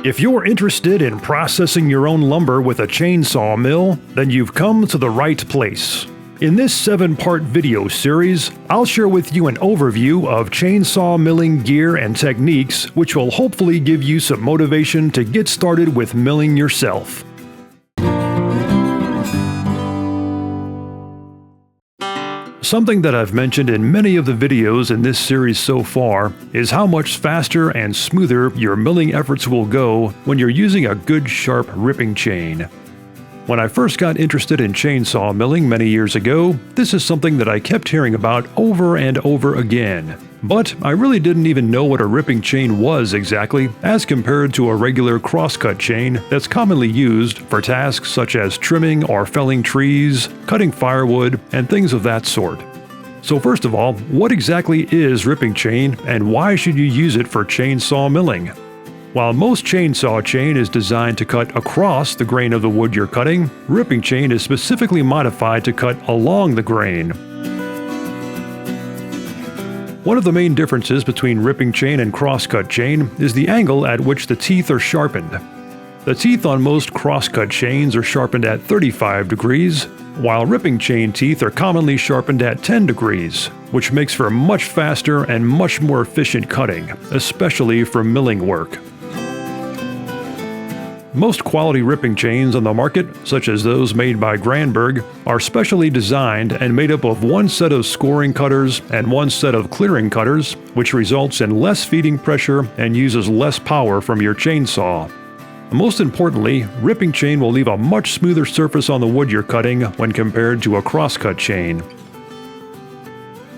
If you're interested in processing your own lumber with a chainsaw mill, then you've come to the right place. In this 7-part video series, I'll share with you an overview of chainsaw milling gear and techniques, which will hopefully give you some motivation to get started with milling yourself. Something that I've mentioned in many of the videos in this series so far is how much faster and smoother your milling efforts will go when you're using a good sharp ripping chain. When I first got interested in chainsaw milling many years ago, this is something that I kept hearing about over and over again. But I really didn't even know what a ripping chain was exactly, as compared to a regular crosscut chain that's commonly used for tasks such as trimming or felling trees, cutting firewood, and things of that sort. So first of all, what exactly is ripping chain and why should you use it for chainsaw milling? While most chainsaw chain is designed to cut across the grain of the wood you're cutting, ripping chain is specifically modified to cut along the grain. One of the main differences between ripping chain and crosscut chain is the angle at which the teeth are sharpened. The teeth on most crosscut chains are sharpened at 35 degrees, while ripping chain teeth are commonly sharpened at 10 degrees, which makes for much faster and much more efficient cutting, especially for milling work. Most quality ripping chains on the market, such as those made by Granberg, are specially designed and made up of one set of scoring cutters and one set of clearing cutters, which results in less feeding pressure and uses less power from your chainsaw. Most importantly, ripping chain will leave a much smoother surface on the wood you're cutting when compared to a crosscut chain.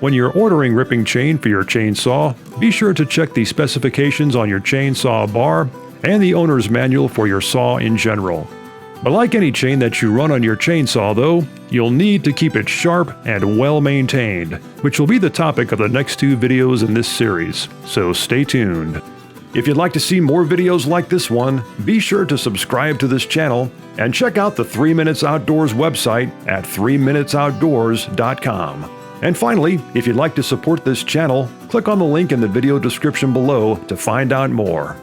When you're ordering ripping chain for your chainsaw, be sure to check the specifications on your chainsaw bar and the owner's manual for your saw in general. But like any chain that you run on your chainsaw though, you'll need to keep it sharp and well maintained, which will be the topic of the next 2 videos in this series, so stay tuned. If you'd like to see more videos like this one, be sure to subscribe to this channel and check out the 3 Minutes Outdoors website at 3minutesoutdoors.com. And finally, if you'd like to support this channel, click on the link in the video description below to find out more.